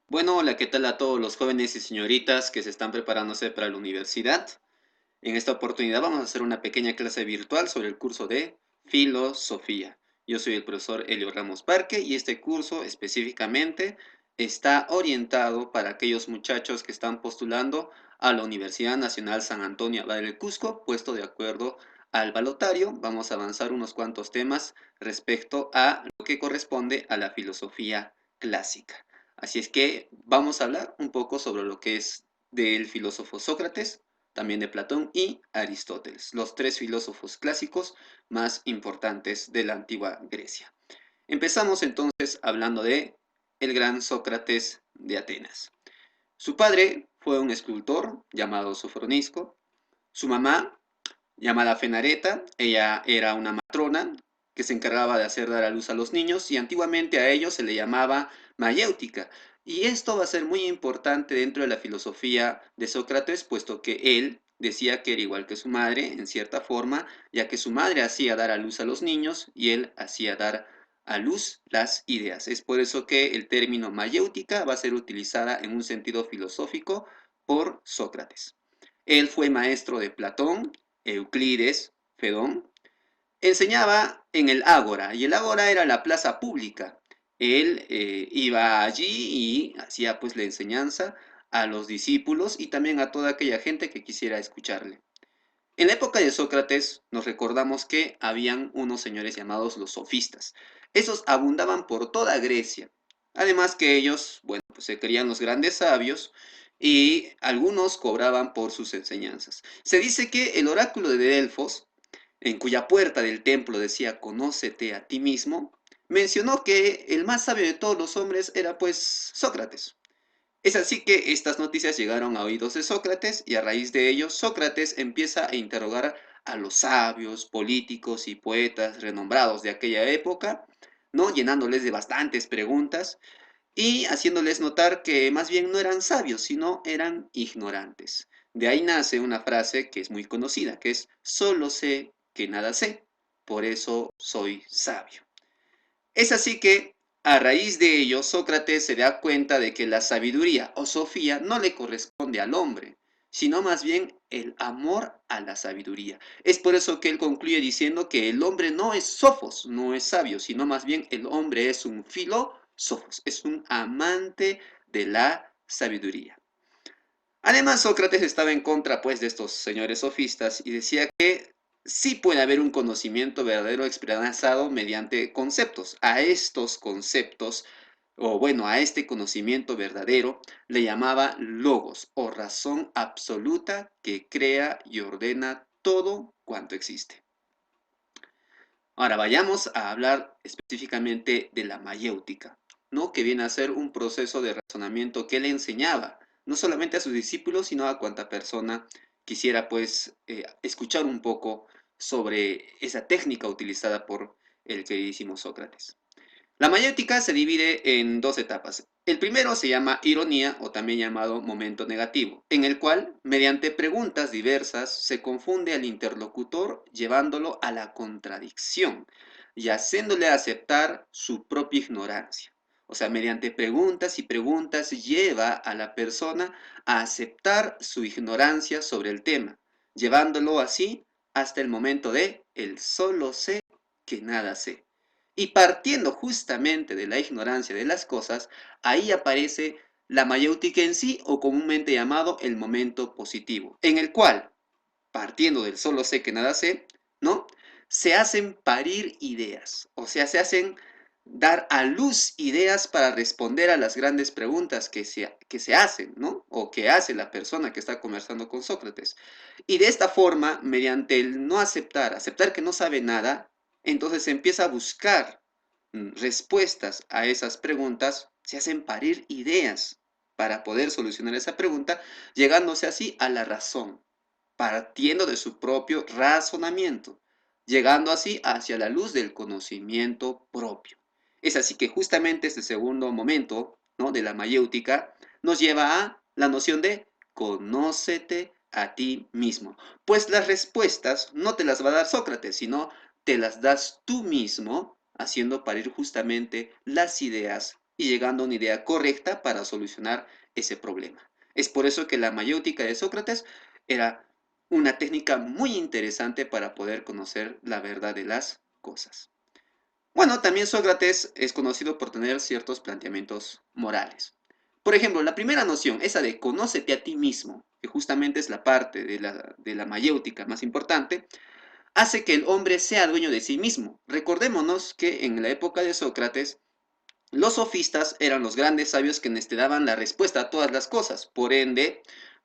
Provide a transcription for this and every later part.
Bueno, hola, ¿qué tal a todos los jóvenes y señoritas que se están preparándose para la universidad? En esta oportunidad vamos a hacer una pequeña clase virtual sobre el curso de Filosofía. Yo soy el profesor Elio Ramos Parque y este curso específicamente está orientado para aquellos muchachos que están postulando a la Universidad Nacional San Antonio Abad del Cusco, puesto de acuerdo al balotario. Vamos a avanzar unos cuantos temas respecto a lo que corresponde a la filosofía clásica. Así es que vamos a hablar un poco sobre lo que es del filósofo Sócrates, también de Platón y Aristóteles, los tres filósofos clásicos más importantes de la antigua Grecia. Empezamos entonces hablando de el gran Sócrates de Atenas. Su padre fue un escultor llamado Sofronisco. Su mamá, llamada Fenareta, ella era una matrona que se encargaba de hacer dar a luz a los niños y antiguamente a ellos se le llamaba mayéutica. Y esto va a ser muy importante dentro de la filosofía de Sócrates, puesto que él decía que era igual que su madre, en cierta forma, ya que su madre hacía dar a luz a los niños y él hacía dar a luz las ideas. Es por eso que el término mayéutica va a ser utilizada en un sentido filosófico por Sócrates. Él fue maestro de Platón, Euclides, Fedón. Enseñaba en el Ágora, y el Ágora era la plaza pública. Él iba allí y hacía pues la enseñanza a los discípulos y también a toda aquella gente que quisiera escucharle. En la época de Sócrates nos recordamos que habían unos señores llamados los sofistas. Esos abundaban por toda Grecia. Además que ellos, bueno, pues se creían los grandes sabios y algunos cobraban por sus enseñanzas. Se dice que el oráculo de Delfos, en cuya puerta del templo decía conócete a ti mismo, mencionó que el más sabio de todos los hombres era pues Sócrates. Es así que estas noticias llegaron a oídos de Sócrates y a raíz de ello Sócrates empieza a interrogar a los sabios, políticos y poetas renombrados de aquella época, ¿no? Llenándoles de bastantes preguntas y haciéndoles notar que más bien no eran sabios, sino eran ignorantes. De ahí nace una frase que es muy conocida, que es solo sé que nada sé, por eso soy sabio. Es así que, a raíz de ello, Sócrates se da cuenta de que la sabiduría o sofía no le corresponde al hombre, sino más bien el amor a la sabiduría. Es por eso que él concluye diciendo que el hombre no es sofos, no es sabio, sino más bien el hombre es un filósofos, es un amante de la sabiduría. Además, Sócrates estaba en contra, pues, de estos señores sofistas y decía que sí puede haber un conocimiento verdadero expresado mediante conceptos. A estos conceptos, o bueno, a este conocimiento verdadero, le llamaba logos, o razón absoluta que crea y ordena todo cuanto existe. Ahora vayamos a hablar específicamente de la mayéutica, ¿no? Que viene a ser un proceso de razonamiento que él enseñaba, no solamente a sus discípulos, sino a cuanta persona quisiera pues escuchar un poco sobre esa técnica utilizada por el queridísimo Sócrates. La mayéutica se divide en dos etapas. El primero se llama ironía o también llamado momento negativo, en el cual, mediante preguntas diversas, se confunde al interlocutor llevándolo a la contradicción y haciéndole aceptar su propia ignorancia. O sea, mediante preguntas y preguntas lleva a la persona a aceptar su ignorancia sobre el tema, llevándolo así hasta el momento de el solo sé que nada sé. Y partiendo justamente de la ignorancia de las cosas, ahí aparece la mayéutica en sí, o comúnmente llamado el momento positivo, en el cual, partiendo del solo sé que nada sé, ¿no? Se hacen parir ideas, o sea, se hacen dar a luz ideas para responder a las grandes preguntas que se hacen, ¿no? O que hace la persona que está conversando con Sócrates. Y de esta forma, mediante el no aceptar que no sabe nada, entonces se empieza a buscar respuestas a esas preguntas, se hacen parir ideas para poder solucionar esa pregunta, llegándose así a la razón, partiendo de su propio razonamiento, llegando así hacia la luz del conocimiento propio. Es así que justamente este segundo momento, ¿no?, de la mayéutica nos lleva a la noción de conócete a ti mismo. Pues las respuestas no te las va a dar Sócrates, sino te las das tú mismo, haciendo parir justamente las ideas y llegando a una idea correcta para solucionar ese problema. Es por eso que la mayéutica de Sócrates era una técnica muy interesante para poder conocer la verdad de las cosas. Bueno, también Sócrates es conocido por tener ciertos planteamientos morales. Por ejemplo, la primera noción, esa de conócete a ti mismo, que justamente es la parte de la mayéutica más importante, hace que el hombre sea dueño de sí mismo. Recordémonos que en la época de Sócrates, los sofistas eran los grandes sabios quienes te daban la respuesta a todas las cosas. Por ende,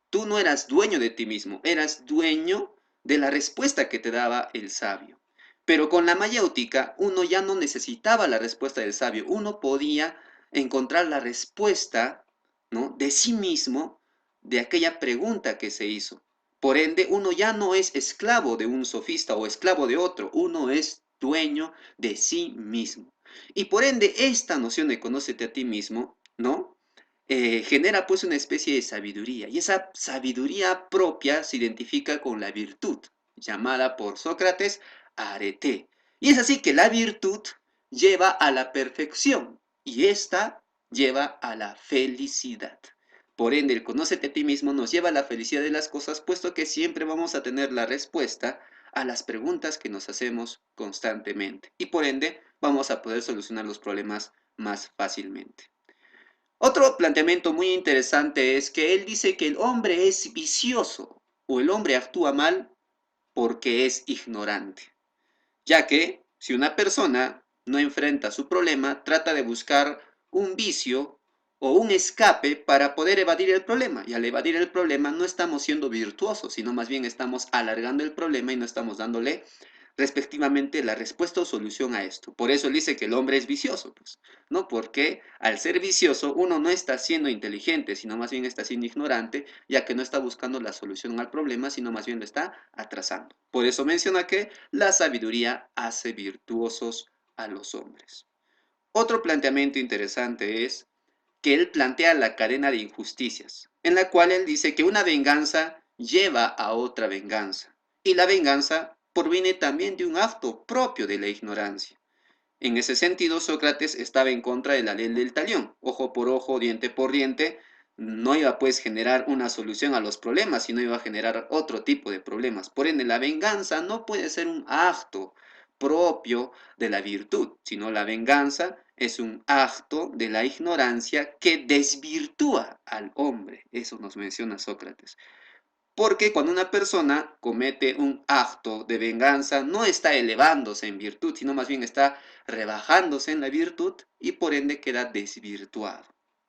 tú no eras dueño de ti mismo, eras dueño de la respuesta que te daba el sabio. Pero con la mayéutica, uno ya no necesitaba la respuesta del sabio, uno podía encontrar la respuesta, ¿no?, de sí mismo, de aquella pregunta que se hizo. Por ende, uno ya no es esclavo de un sofista o esclavo de otro, uno es dueño de sí mismo. Y por ende, esta noción de conócete a ti mismo, ¿no?, genera pues una especie de sabiduría. Y esa sabiduría propia se identifica con la virtud, llamada por Sócrates arete. Y es así que la virtud lleva a la perfección y esta lleva a la felicidad. Por ende, el conócete a ti mismo nos lleva a la felicidad de las cosas, puesto que siempre vamos a tener la respuesta a las preguntas que nos hacemos constantemente. Y por ende, vamos a poder solucionar los problemas más fácilmente. Otro planteamiento muy interesante es que él dice que el hombre es vicioso o el hombre actúa mal porque es ignorante, ya que si una persona no enfrenta su problema, trata de buscar un vicio o un escape para poder evadir el problema. Y al evadir el problema no estamos siendo virtuosos, sino más bien estamos alargando el problema y no estamos dándole respectivamente la respuesta o solución a esto. Por eso él dice que el hombre es vicioso, pues, ¿no? Porque al ser vicioso uno no está siendo inteligente, sino más bien está siendo ignorante, ya que no está buscando la solución al problema, sino más bien lo está atrasando. Por eso menciona que la sabiduría hace virtuosos a los hombres. Otro planteamiento interesante es que él plantea la cadena de injusticias, en la cual él dice que una venganza lleva a otra venganza, y la venganza proviene también de un acto propio de la ignorancia. En ese sentido, Sócrates estaba en contra de la ley del talión, ojo por ojo, diente por diente, no iba pues a generar una solución a los problemas, sino iba a generar otro tipo de problemas. Por ende, la venganza no puede ser un acto propio de la virtud, sino la venganza es un acto de la ignorancia que desvirtúa al hombre. Eso nos menciona Sócrates. Porque cuando una persona comete un acto de venganza, no está elevándose en virtud, sino más bien está rebajándose en la virtud y por ende queda desvirtuado,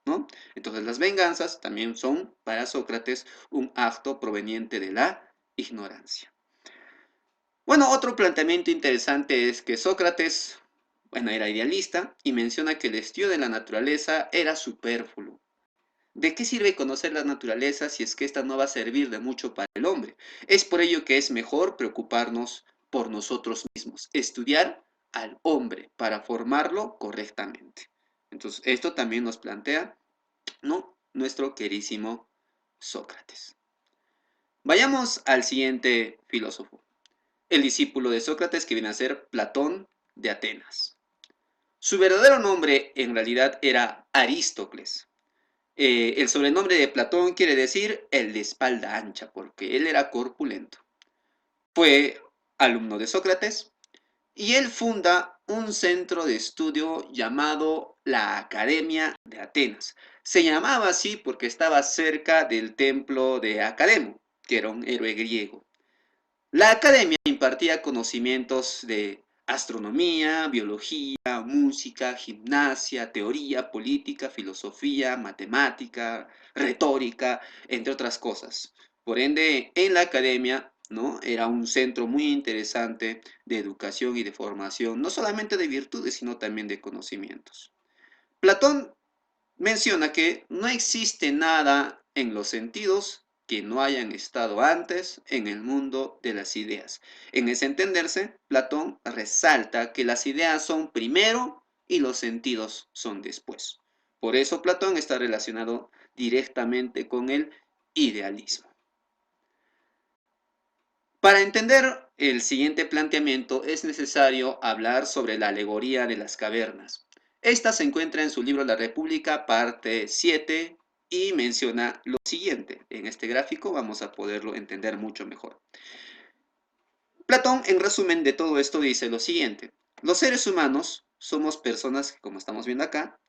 ¿no? Entonces las venganzas también son para Sócrates un acto proveniente de la ignorancia. Bueno, otro planteamiento interesante es que Sócrates, bueno, era idealista y menciona que el estudio de la naturaleza era superfluo. ¿De qué sirve conocer la naturaleza si es que ésta no va a servir de mucho para el hombre? Es por ello que es mejor preocuparnos por nosotros mismos, estudiar al hombre para formarlo correctamente. Entonces, esto también nos plantea, ¿no?, nuestro queridísimo Sócrates. Vayamos al siguiente filósofo, el discípulo de Sócrates que viene a ser Platón de Atenas. Su verdadero nombre en realidad era Aristócles. El sobrenombre de Platón quiere decir el de espalda ancha, porque él era corpulento. Fue alumno de Sócrates y él funda un centro de estudio llamado la Academia de Atenas. Se llamaba así porque estaba cerca del templo de Academo, que era un héroe griego. La academia impartía conocimientos de astronomía, biología, música, gimnasia, teoría, política, filosofía, matemática, retórica, entre otras cosas. Por ende, en la academia, ¿no?, era un centro muy interesante de educación y de formación, no solamente de virtudes, sino también de conocimientos. Platón menciona que no existe nada en los sentidos que no hayan estado antes en el mundo de las ideas. En ese entenderse, Platón resalta que las ideas son primero y los sentidos son después. Por eso Platón está relacionado directamente con el idealismo. Para entender el siguiente planteamiento es necesario hablar sobre la alegoría de las cavernas. Esta se encuentra en su libro La República, parte 7, y menciona lo siguiente. En este gráfico vamos a poderlo entender mucho mejor. Platón, en resumen de todo esto, dice lo siguiente. Los seres humanos somos personas que, como estamos viendo acá,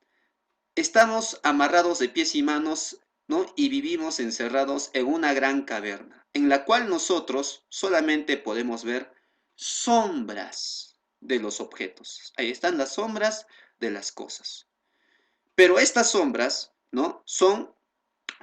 estamos amarrados de pies y manos, ¿no? Y vivimos encerrados en una gran caverna, en la cual nosotros solamente podemos ver sombras de los objetos. Ahí están las sombras de las cosas. Pero estas sombras, ¿no? Son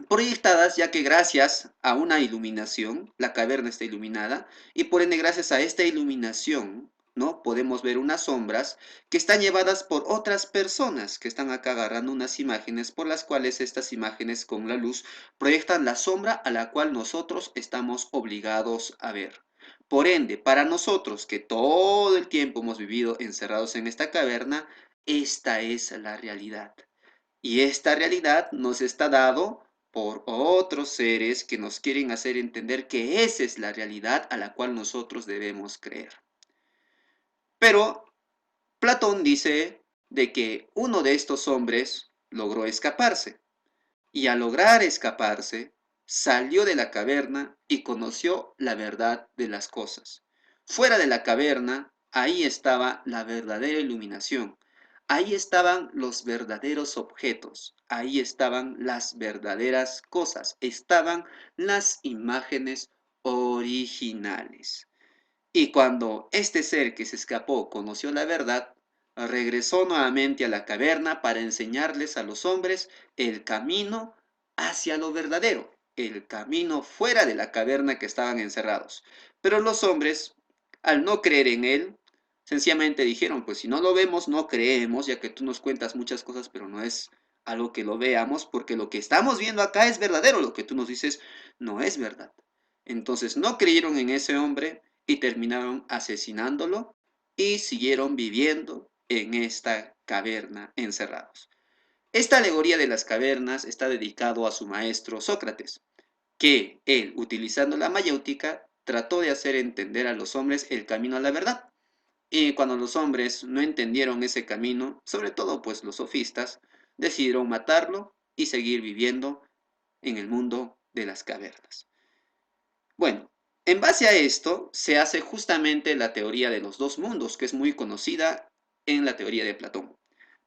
proyectadas ya que gracias a una iluminación, la caverna está iluminada, y por ende gracias a esta iluminación, ¿no? Podemos ver unas sombras que están llevadas por otras personas que están acá agarrando unas imágenes por las cuales estas imágenes con la luz proyectan la sombra a la cual nosotros estamos obligados a ver. Por ende, para nosotros que todo el tiempo hemos vivido encerrados en esta caverna, esta es la realidad. Y esta realidad nos está dado por otros seres que nos quieren hacer entender que esa es la realidad a la cual nosotros debemos creer. Pero Platón dice de que uno de estos hombres logró escaparse, y al lograr escaparse, salió de la caverna y conoció la verdad de las cosas. Fuera de la caverna, ahí estaba la verdadera iluminación. Ahí estaban los verdaderos objetos, ahí estaban las verdaderas cosas, estaban las imágenes originales. Y cuando este ser que se escapó conoció la verdad, regresó nuevamente a la caverna para enseñarles a los hombres el camino hacia lo verdadero, el camino fuera de la caverna que estaban encerrados. Pero los hombres, al no creer en él, sencillamente dijeron, pues si no lo vemos, no creemos, ya que tú nos cuentas muchas cosas, pero no es algo que lo veamos, porque lo que estamos viendo acá es verdadero, lo que tú nos dices no es verdad. Entonces no creyeron en ese hombre y terminaron asesinándolo y siguieron viviendo en esta caverna encerrados. Esta alegoría de las cavernas está dedicado a su maestro Sócrates, que él, utilizando la mayéutica, trató de hacer entender a los hombres el camino a la verdad. Y cuando los hombres no entendieron ese camino, sobre todo pues los sofistas, decidieron matarlo y seguir viviendo en el mundo de las cavernas. Bueno, en base a esto se hace justamente la teoría de los dos mundos, que es muy conocida en la teoría de Platón,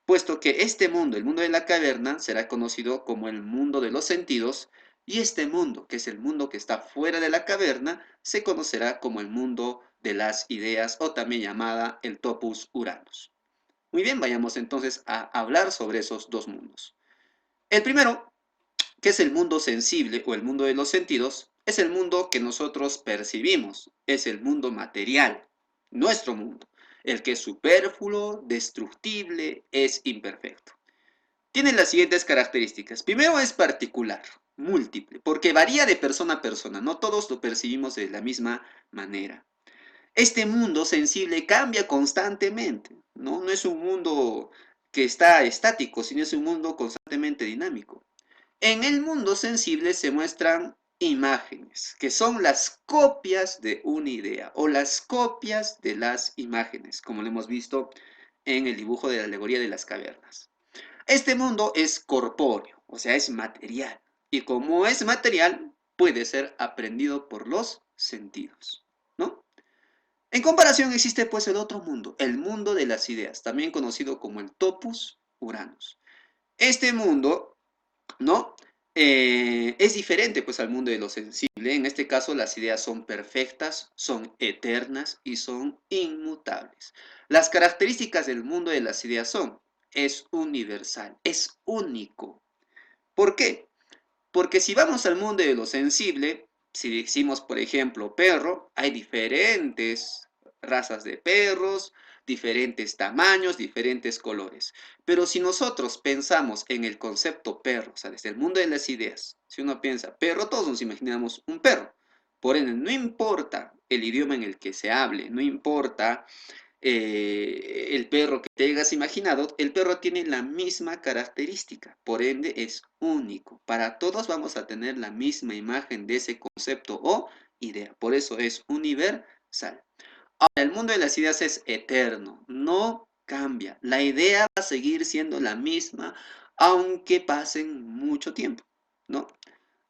puesto que este mundo, el mundo de la caverna, será conocido como el mundo de los sentidos, y este mundo, que es el mundo que está fuera de la caverna, se conocerá como el mundo de las ideas o también llamada el topus Uranus. Muy bien, vayamos entonces a hablar sobre esos dos mundos. El primero, que es el mundo sensible o el mundo de los sentidos, es el mundo que nosotros percibimos, es el mundo material, nuestro mundo, el que es superfluo, destructible, es imperfecto. Tiene las siguientes características. Primero es particular, múltiple, porque varía de persona a persona, no todos lo percibimos de la misma manera. Este mundo sensible cambia constantemente, ¿no? No es un mundo que está estático, sino es un mundo constantemente dinámico. En el mundo sensible se muestran imágenes, que son las copias de una idea o las copias de las imágenes, como lo hemos visto en el dibujo de la alegoría de las cavernas. Este mundo es corpóreo, o sea, es material, y como es material, puede ser aprendido por los sentidos, ¿no? En comparación existe pues el otro mundo, el mundo de las ideas, también conocido como el topus Uranus. Este mundo, ¿no? Es diferente pues al mundo de lo sensible. En este caso las ideas son perfectas, son eternas y son inmutables. Las características del mundo de las ideas son, es universal, es único. ¿Por qué? Porque si vamos al mundo de lo sensible, si decimos por ejemplo perro, hay diferentes razas de perros, diferentes tamaños, diferentes colores. Pero si nosotros pensamos en el concepto perro, o sea, desde el mundo de las ideas, si uno piensa perro, todos nos imaginamos un perro. Por ende, no importa el idioma en el que se hable, no importa el perro que te hayas imaginado, el perro tiene la misma característica, por ende es único. Para todos vamos a tener la misma imagen de ese concepto o idea, por eso es universal. Ahora, el mundo de las ideas es eterno, no cambia. La idea va a seguir siendo la misma, aunque pasen mucho tiempo, ¿no?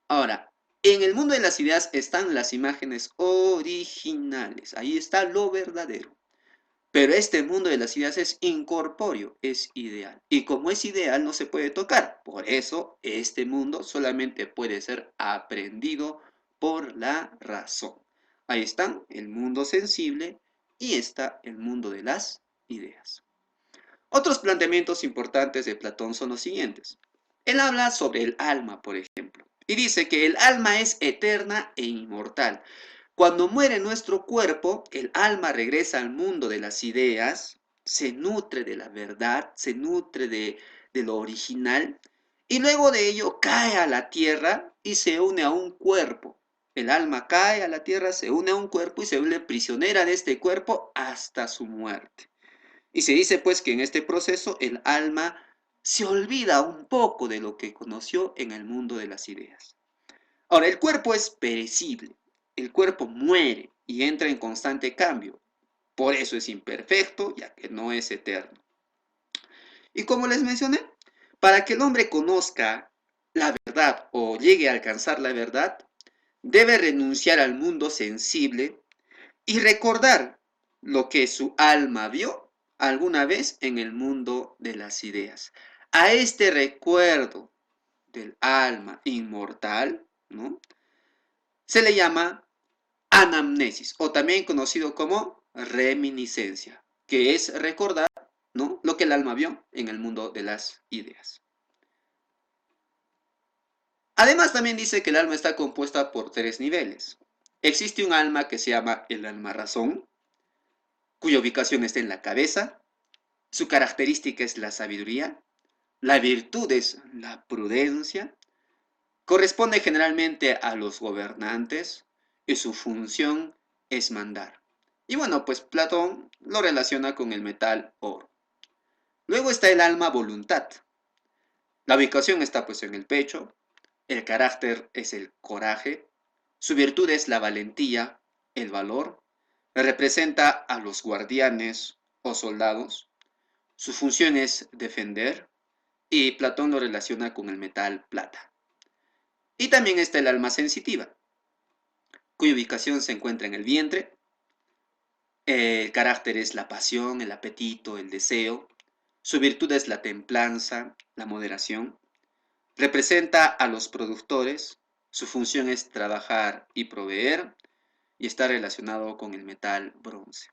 Ahora, en el mundo de las ideas están las imágenes originales. Ahí está lo verdadero. Pero este mundo de las ideas es incorpóreo, es ideal. Y como es ideal, no se puede tocar. Por eso, este mundo solamente puede ser aprendido por la razón. Ahí están el mundo sensible y está el mundo de las ideas. Otros planteamientos importantes de Platón son los siguientes. Él habla sobre el alma, por ejemplo, y dice que el alma es eterna e inmortal. Cuando muere nuestro cuerpo, el alma regresa al mundo de las ideas, se nutre de la verdad, se nutre de lo original, y luego de ello cae a la tierra y se une a un cuerpo. El alma cae a la tierra, se une a un cuerpo y se vuelve prisionera de este cuerpo hasta su muerte. Y se dice pues que en este proceso el alma se olvida un poco de lo que conoció en el mundo de las ideas. Ahora, el cuerpo es perecible, el cuerpo muere y entra en constante cambio. Por eso es imperfecto, ya que no es eterno. Y como les mencioné, para que el hombre conozca la verdad o llegue a alcanzar la verdad, debe renunciar al mundo sensible y recordar lo que su alma vio alguna vez en el mundo de las ideas. A este recuerdo del alma inmortal, ¿no?, se le llama anamnesis, o también conocido como reminiscencia, que es recordar, ¿no?, lo que el alma vio en el mundo de las ideas. Además, también dice que el alma está compuesta por tres niveles. Existe un alma que se llama el alma razón, cuya ubicación está en la cabeza. Su característica es la sabiduría. La virtud es la prudencia. Corresponde generalmente a los gobernantes y su función es mandar. Y bueno, pues Platón lo relaciona con el metal oro. Luego está el alma voluntad. La ubicación está pues en el pecho. El carácter es el coraje. Su virtud es la valentía, el valor. Representa a los guardianes o soldados. Su función es defender y Platón lo relaciona con el metal plata. Y también está el alma sensitiva, cuya ubicación se encuentra en el vientre. El carácter es la pasión, el apetito, el deseo. Su virtud es la templanza, la moderación. Representa a los productores. Su función es trabajar y proveer y está relacionado con el metal bronce.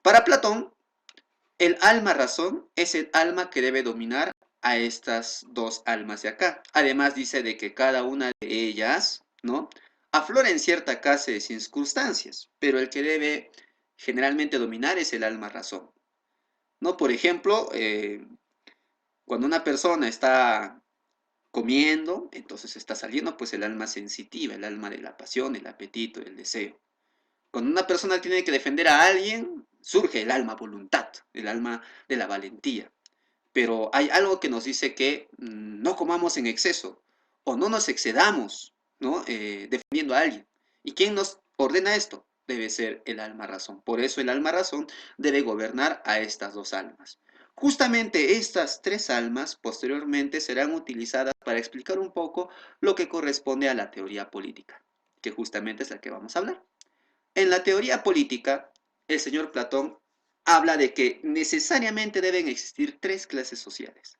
Para Platón, el alma razón es el alma que debe dominar a estas dos almas de acá. Además dice de que cada una de ellas, ¿no?, aflora en cierta clase de circunstancias, pero el que debe generalmente dominar es el alma razón, ¿no? Por ejemplo, cuando una persona está comiendo, entonces está saliendo pues el alma sensitiva, el alma de la pasión, el apetito, el deseo. Cuando una persona tiene que defender a alguien, surge el alma voluntad, el alma de la valentía. Pero hay algo que nos dice que no comamos en exceso o no nos excedamos, ¿no?, defendiendo a alguien. ¿Y quién nos ordena esto? Debe ser el alma razón. Por eso el alma razón debe gobernar a estas dos almas. Justamente estas tres almas posteriormente serán utilizadas para explicar un poco lo que corresponde a la teoría política, que justamente es la que vamos a hablar. En la teoría política, el señor Platón habla de que necesariamente deben existir tres clases sociales.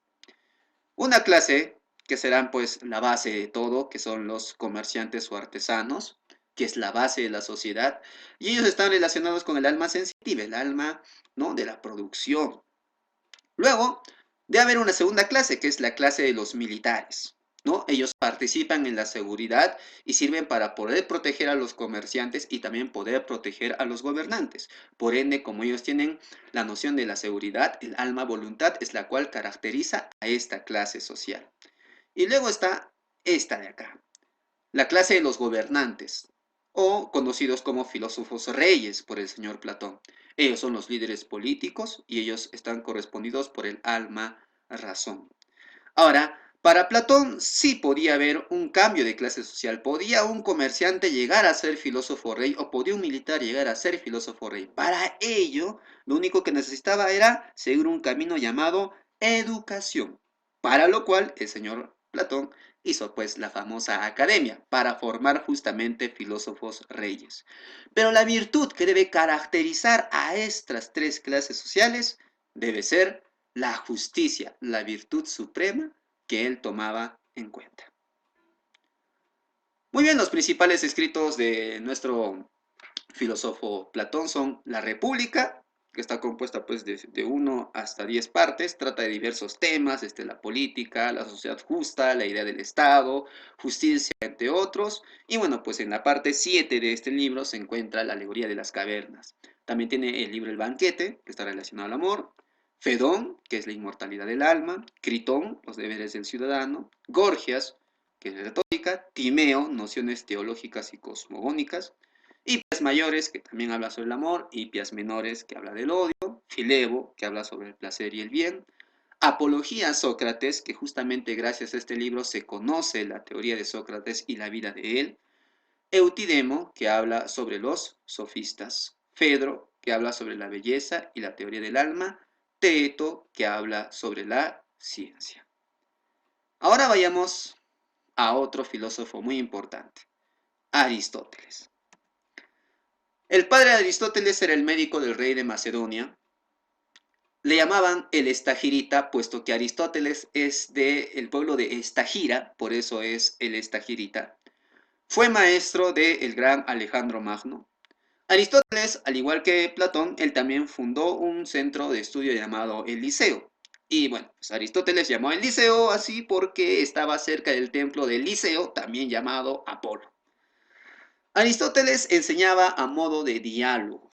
Una clase que serán pues la base de todo, que son los comerciantes o artesanos, que es la base de la sociedad, y ellos están relacionados con el alma sensitiva, el alma, ¿no?, de la producción. Luego, debe haber una segunda clase, que es la clase de los militares, ¿no? Ellos participan en la seguridad y sirven para poder proteger a los comerciantes y también poder proteger a los gobernantes. Por ende, como ellos tienen la noción de la seguridad, el alma voluntad es la cual caracteriza a esta clase social. Y luego está esta de acá, la clase de los gobernantes, o conocidos como filósofos reyes por el señor Platón. Ellos son los líderes políticos y ellos están correspondidos por el alma razón. Ahora, Para Platón sí podía haber un cambio de clase social, podía un comerciante llegar a ser filósofo rey o podía un militar llegar a ser filósofo rey. Para ello, lo único que necesitaba era seguir un camino llamado educación, para lo cual el señor Platón hizo pues la famosa academia, para formar justamente filósofos reyes. Pero la virtud que debe caracterizar a estas tres clases sociales debe ser la justicia, la virtud suprema que él tomaba en cuenta. Muy bien, los principales escritos de nuestro filósofo Platón son La República, que está compuesta pues de 1 hasta 10 partes, trata de diversos temas, la política, la sociedad justa, la idea del Estado, justicia, entre otros, y bueno, pues en la parte 7 de este libro se encuentra la alegoría de las cavernas. También tiene el libro El Banquete, que está relacionado al amor, Fedón, que es la inmortalidad del alma, Critón, los deberes del ciudadano, Gorgias, que es retórica, Timeo, nociones teológicas y cosmogónicas, Hipias mayores, que también habla sobre el amor, Hipias menores, que habla del odio, Filebo, que habla sobre el placer y el bien, Apología a Sócrates, que justamente gracias a este libro se conoce la teoría de Sócrates y la vida de él, Eutidemo, que habla sobre los sofistas, Fedro, que habla sobre la belleza y la teoría del alma, Teeto, que habla sobre la ciencia. Ahora vayamos a otro filósofo muy importante, Aristóteles. El padre de Aristóteles era el médico del rey de Macedonia. Le llamaban el Estagirita, puesto que Aristóteles es del pueblo de Estagira, por eso es el Estagirita. Fue maestro del gran Alejandro Magno. Aristóteles, al igual que Platón, él también fundó un centro de estudio llamado el Liceo. Y bueno, pues Aristóteles llamó el Liceo así porque estaba cerca del templo del Liceo, también llamado Apolo. Aristóteles enseñaba a modo de diálogo.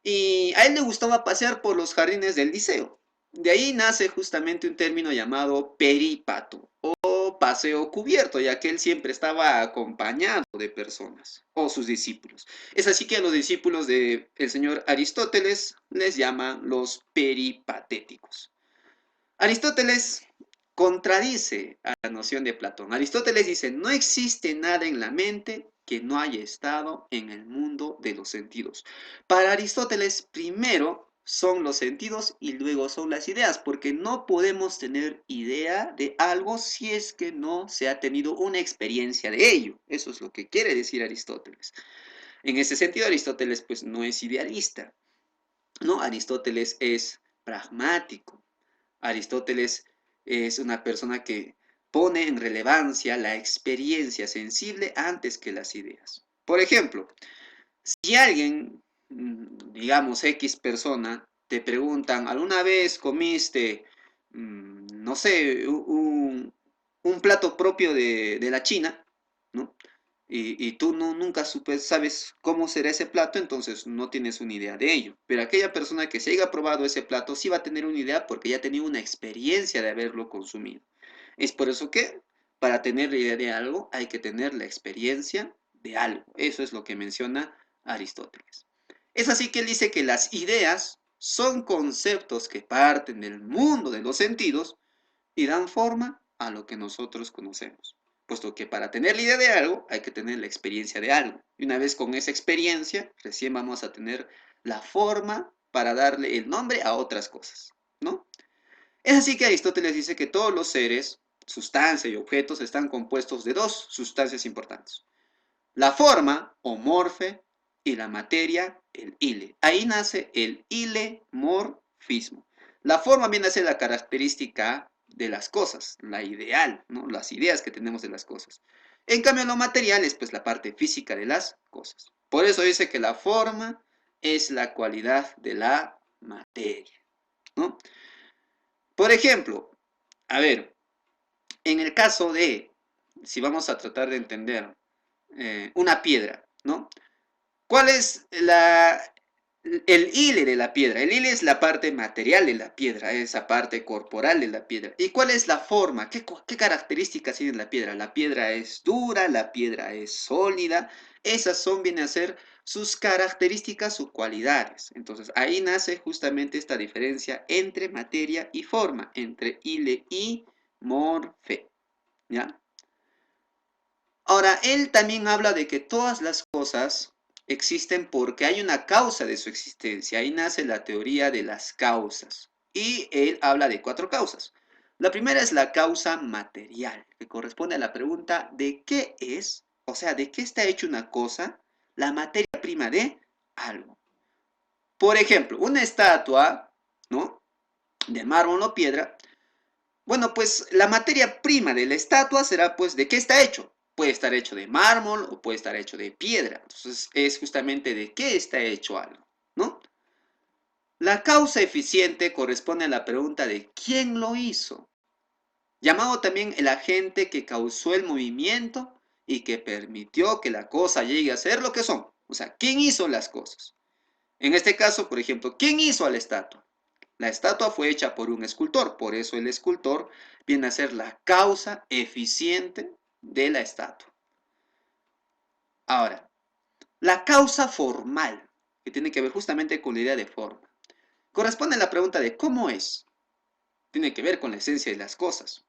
Y a él le gustaba pasear por los jardines del Liceo. De ahí nace justamente un término llamado peripato o paseo cubierto, ya que él siempre estaba acompañado de personas o sus discípulos. Es así que a los discípulos del señor Aristóteles les llaman los peripatéticos. Aristóteles contradice a la noción de Platón. Aristóteles dice, no existe nada en la mente que no haya estado en el mundo de los sentidos. Para Aristóteles, primero son los sentidos y luego son las ideas, porque no podemos tener idea de algo si es que no se ha tenido una experiencia de ello. Eso es lo que quiere decir Aristóteles. En ese sentido, Aristóteles pues no es idealista, ¿no? Aristóteles es pragmático. Aristóteles es una persona que pone en relevancia la experiencia sensible antes que las ideas. Por ejemplo, si alguien, digamos X persona, te preguntan, ¿alguna vez comiste, no sé, un plato propio de la China? ¿No? Y tú nunca sabes cómo será ese plato, entonces no tienes una idea de ello. Pero aquella persona que se haya probado ese plato sí va a tener una idea porque ya ha tenido una experiencia de haberlo consumido. Es por eso que para tener la idea de algo hay que tener la experiencia de algo. Eso es lo que menciona Aristóteles. Es así que él dice que las ideas son conceptos que parten del mundo de los sentidos y dan forma a lo que nosotros conocemos. Puesto que para tener la idea de algo hay que tener la experiencia de algo. Y una vez con esa experiencia, recién vamos a tener la forma para darle el nombre a otras cosas, ¿no? Es así que Aristóteles dice que todos los seres, sustancia y objetos, están compuestos de dos sustancias importantes. La forma, o morfe, y la materia, el ile. Ahí nace el ilemorfismo. La forma viene a ser la característica de las cosas, la ideal, ¿no? Las ideas que tenemos de las cosas. En cambio, lo material es pues la parte física de las cosas. Por eso dice que la forma es la cualidad de la materia, ¿no? Por ejemplo, a ver, en el caso de, si vamos a tratar de entender una piedra, ¿no? ¿Cuál es el hile de la piedra? El hile es la parte material de la piedra, esa parte corporal de la piedra. ¿Y cuál es la forma? ¿Qué características tiene la piedra? La piedra es dura, la piedra es sólida. Esas vienen a ser sus características, sus cualidades. Entonces, ahí nace justamente esta diferencia entre materia y forma, entre hile y morfe, ¿ya? Ahora, él también habla de que todas las cosas existen porque hay una causa de su existencia. Ahí nace la teoría de las causas. Y él habla de 4 causas. La primera es la causa material, que corresponde a la pregunta de qué es, o sea, de qué está hecho una cosa, la materia prima de algo. Por ejemplo, una estatua, ¿no? De mármol o piedra. Bueno, pues la materia prima de la estatua será, pues, ¿de qué está hecho? Puede estar hecho de mármol o puede estar hecho de piedra. Entonces, es justamente de qué está hecho algo, ¿no? La causa eficiente corresponde a la pregunta de quién lo hizo, llamado también el agente que causó el movimiento y que permitió que la cosa llegue a ser lo que son. O sea, ¿quién hizo las cosas? En este caso, por ejemplo, ¿quién hizo a la estatua? La estatua fue hecha por un escultor, por eso el escultor viene a ser la causa eficiente de la estatua. Ahora, la causa formal, que tiene que ver justamente con la idea de forma, corresponde a la pregunta de cómo es. Tiene que ver con la esencia de las cosas.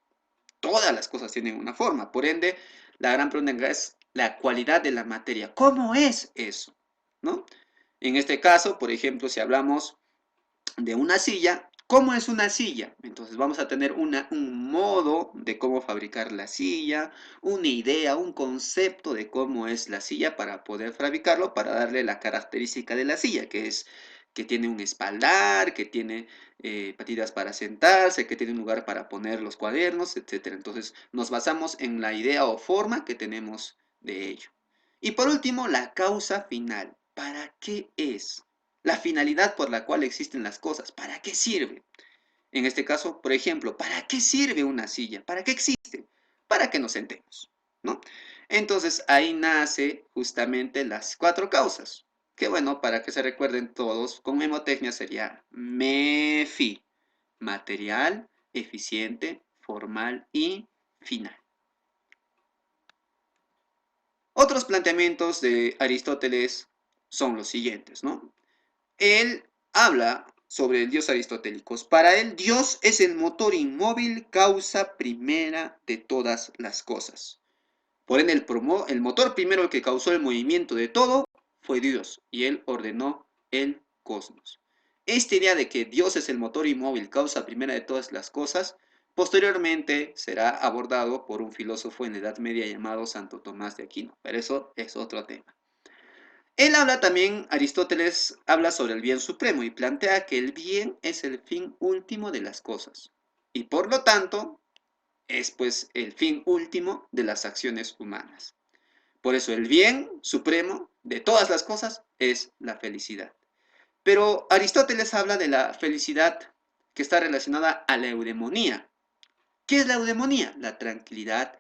Todas las cosas tienen una forma, por ende, la gran pregunta es la cualidad de la materia. ¿Cómo es eso? ¿No? En este caso, por ejemplo, si hablamos de una silla, ¿cómo es una silla? Entonces vamos a tener un modo de cómo fabricar la silla, una idea, un concepto de cómo es la silla para poder fabricarlo, para darle la característica de la silla, que es que tiene un espaldar, que tiene patitas para sentarse, que tiene un lugar para poner los cuadernos, etc. Entonces nos basamos en la idea o forma que tenemos de ello. Y por último, la causa final. ¿Para qué es? La finalidad por la cual existen las cosas. ¿Para qué sirve? En este caso, por ejemplo, ¿para qué sirve una silla? ¿Para qué existe? Para que nos sentemos, ¿no? Entonces ahí nace justamente las 4 causas. Que bueno, para que se recuerden todos, con memotecnia sería MEFI. Material, eficiente, formal y final. Otros planteamientos de Aristóteles son los siguientes, ¿no? Él habla sobre el dios aristotélico. Para él, Dios es el motor inmóvil, causa primera de todas las cosas. Por ende, el motor primero el que causó el movimiento de todo fue Dios, y él ordenó el cosmos. Esta idea de que Dios es el motor inmóvil, causa primera de todas las cosas, posteriormente será abordado por un filósofo en la Edad Media llamado Santo Tomás de Aquino, pero eso es otro tema. Él habla también, Aristóteles habla sobre el bien supremo y plantea que el bien es el fin último de las cosas y por lo tanto es pues el fin último de las acciones humanas. Por eso el bien supremo de todas las cosas es la felicidad. Pero Aristóteles habla de la felicidad que está relacionada a la eudemonía. ¿Qué es la eudemonía? La tranquilidad,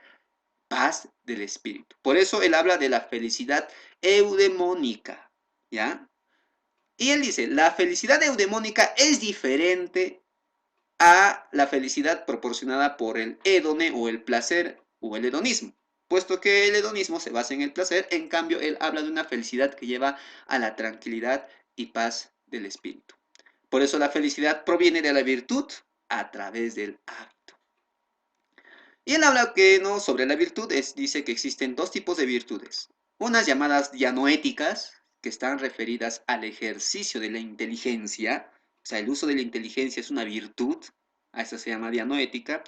paz del espíritu. Por eso él habla de la felicidad eudemónica, ¿ya? Y él dice, la felicidad eudemónica es diferente a la felicidad proporcionada por el hedone o el placer o el hedonismo, puesto que el hedonismo se basa en el placer, en cambio él habla de una felicidad que lleva a la tranquilidad y paz del espíritu. Por eso la felicidad proviene de la virtud a través del hábito. Y él habla que no sobre la virtud, dice que existen 2 tipos de virtudes, unas llamadas dianoéticas, que están referidas al ejercicio de la inteligencia, o sea, el uso de la inteligencia es una virtud, a esa se llama dianoética,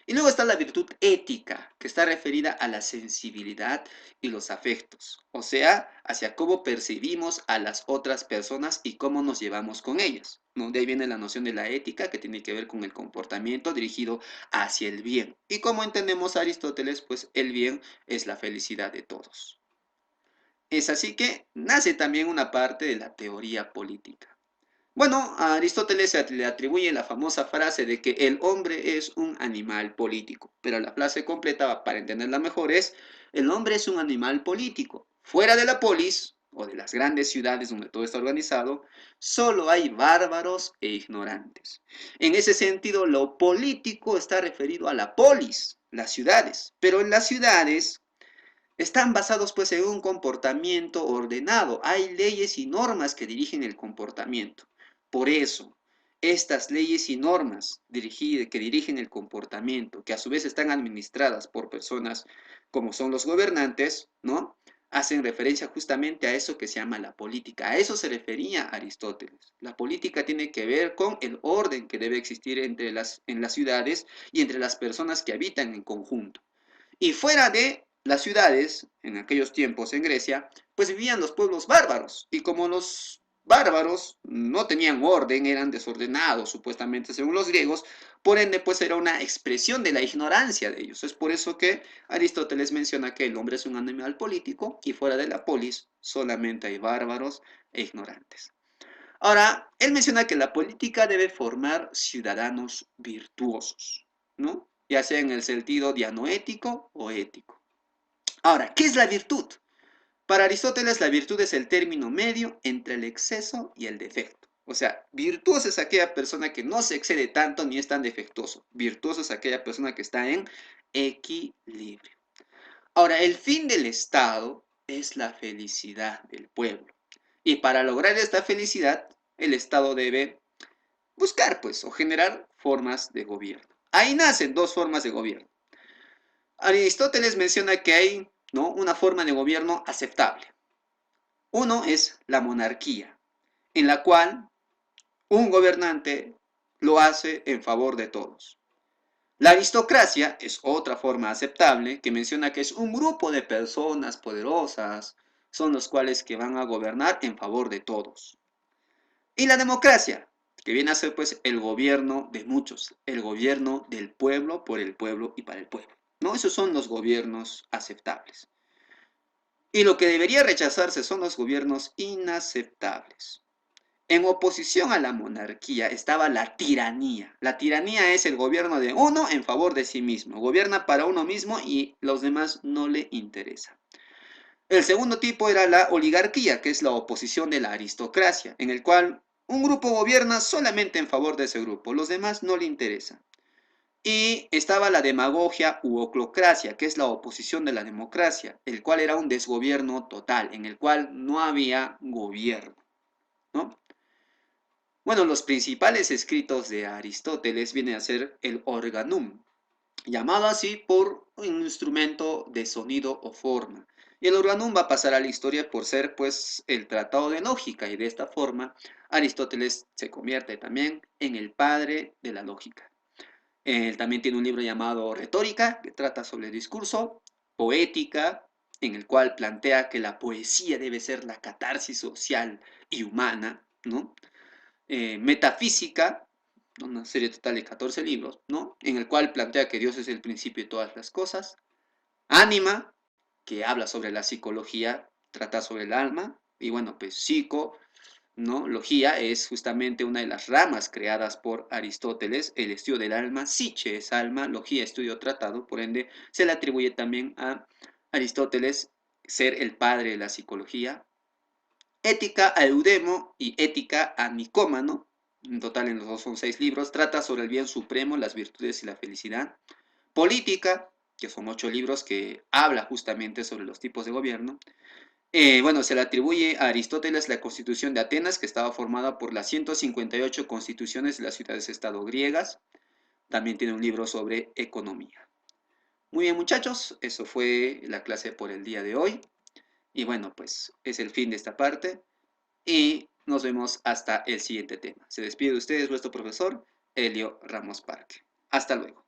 y luego está la virtud ética, que está referida a la sensibilidad y los afectos, o sea, hacia cómo percibimos a las otras personas y cómo nos llevamos con ellas, ¿no? De ahí viene la noción de la ética, que tiene que ver con el comportamiento dirigido hacia el bien. Y como entendemos a Aristóteles, pues el bien es la felicidad de todos. Es así que nace también una parte de la teoría política. Bueno, a Aristóteles se le atribuye la famosa frase de que el hombre es un animal político, pero la frase completa, para entenderla mejor, es el hombre es un animal político. Fuera de la polis, o de las grandes ciudades donde todo está organizado, solo hay bárbaros e ignorantes. En ese sentido, lo político está referido a la polis, las ciudades, pero en las ciudades están basados pues en un comportamiento ordenado. Hay leyes y normas que dirigen el comportamiento. Por eso, estas leyes y normas que dirigen el comportamiento, que a su vez están administradas por personas como son los gobernantes, ¿no? Hacen referencia justamente a eso que se llama la política. A eso se refería Aristóteles. La política tiene que ver con el orden que debe existir en las ciudades y entre las personas que habitan en conjunto. Y fuera de las ciudades, en aquellos tiempos en Grecia, pues vivían los pueblos bárbaros. Y como los bárbaros no tenían orden, eran desordenados supuestamente según los griegos, por ende pues era una expresión de la ignorancia de ellos. Es por eso que Aristóteles menciona que el hombre es un animal político y fuera de la polis solamente hay bárbaros e ignorantes. Ahora, él menciona que la política debe formar ciudadanos virtuosos, ¿no? Ya sea en el sentido dianoético o ético. Ahora, ¿qué es la virtud? Para Aristóteles, la virtud es el término medio entre el exceso y el defecto. O sea, virtuosa es aquella persona que no se excede tanto ni es tan defectuoso. Virtuosa es aquella persona que está en equilibrio. Ahora, el fin del Estado es la felicidad del pueblo. Y para lograr esta felicidad, el Estado debe buscar, pues, o generar formas de gobierno. Ahí nacen dos formas de gobierno. Aristóteles menciona que hay, ¿no?, una forma de gobierno aceptable. Uno es la monarquía, en la cual un gobernante lo hace en favor de todos. La aristocracia es otra forma aceptable que menciona que es un grupo de personas poderosas, son los cuales que van a gobernar en favor de todos. Y la democracia, que viene a ser pues el gobierno de muchos, el gobierno del pueblo, por el pueblo y para el pueblo, ¿no? Esos son los gobiernos aceptables. Y lo que debería rechazarse son los gobiernos inaceptables. En oposición a la monarquía estaba la tiranía. La tiranía es el gobierno de uno en favor de sí mismo. Gobierna para uno mismo y los demás no le interesa. El segundo tipo era la oligarquía, que es la oposición de la aristocracia, en el cual un grupo gobierna solamente en favor de ese grupo, los demás no le interesan. Y estaba la demagogia u oclocracia, que es la oposición de la democracia, el cual era un desgobierno total, en el cual no había gobierno, ¿no? Bueno, los principales escritos de Aristóteles vienen a ser el Organum, llamado así por un instrumento de sonido o forma. Y el organum va a pasar a la historia por ser pues el tratado de lógica y de esta forma Aristóteles se convierte también en el padre de la lógica. Él también tiene un libro llamado Retórica que trata sobre el discurso, Poética, en el cual plantea que la poesía debe ser la catarsis social y humana, ¿no? Metafísica, una serie total de 14 libros, ¿no? En el cual plantea que Dios es el principio de todas las cosas. Ánima, que habla sobre la psicología, trata sobre el alma. Y bueno, pues psico, ¿no? Logía es justamente una de las ramas creadas por Aristóteles, el estudio del alma. Psiche es alma, logía, estudio tratado, por ende se le atribuye también a Aristóteles ser el padre de la psicología. Ética a Eudemo y Ética a Nicómano, en total en los dos son 6 libros, trata sobre el bien supremo, las virtudes y la felicidad. Política, que son 8 libros que habla justamente sobre los tipos de gobierno. Bueno, se le atribuye a Aristóteles la Constitución de Atenas, que estaba formada por las 158 constituciones de las ciudades-estado griegas. También tiene un libro sobre economía. Muy bien, muchachos, eso fue la clase por el día de hoy. Y bueno, pues es el fin de esta parte. Y nos vemos hasta el siguiente tema. Se despide de ustedes vuestro profesor, Helio Ramos Parque. Hasta luego.